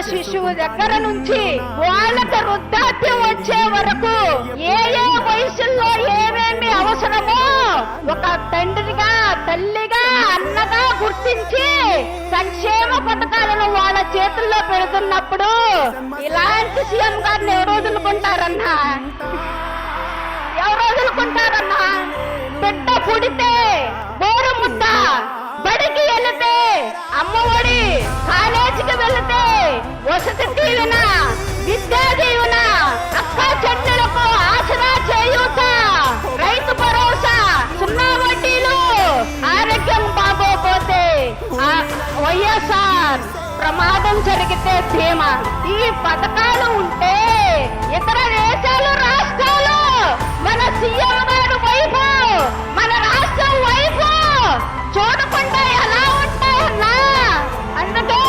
శిశువు దగ్గర నుంచి వాళ్ళకి వృద్ధాప్యం వచ్చే వరకు ఏ ఏ వయసుల్లో ఏమేమి అవసరమో ఒక తండ్రిగా, తల్లిగా, అన్నగా గుర్తించి సంక్షేమ పథకాలను వాళ్ళ చేతుల్లో పెడుతున్నప్పుడు ఇలాంటి సీఎం గారిని ఎవరు వదులుకుంటారన్నా? ఎవరు వదులుకుంటారన్నా? బిడ్డ పుడితే బోరు ముద్ద, బడికి వెళితే అమ్మఒడి, కాలేజీకి వెళితే వసతి దీవెన, విద్యా దీవెన, అక్క చెల్లెలకు ఆసరా చేయూత, రైతు భరోసా, సున్నా వడ్డీలు, ఆరోగ్యం బాగోపోతే వైఎస్ఆర్, ప్రమాదం జరిగితే ధీమా. ఈ పథకాలు ఉంటే ఇతర దేశాలు, రాష్ట్రాలు మన సీఎం గారి వైపు, మన రాష్ట్రం వైపు చూడకుండా ఎలా ఉంటాయన్నా? అందుకే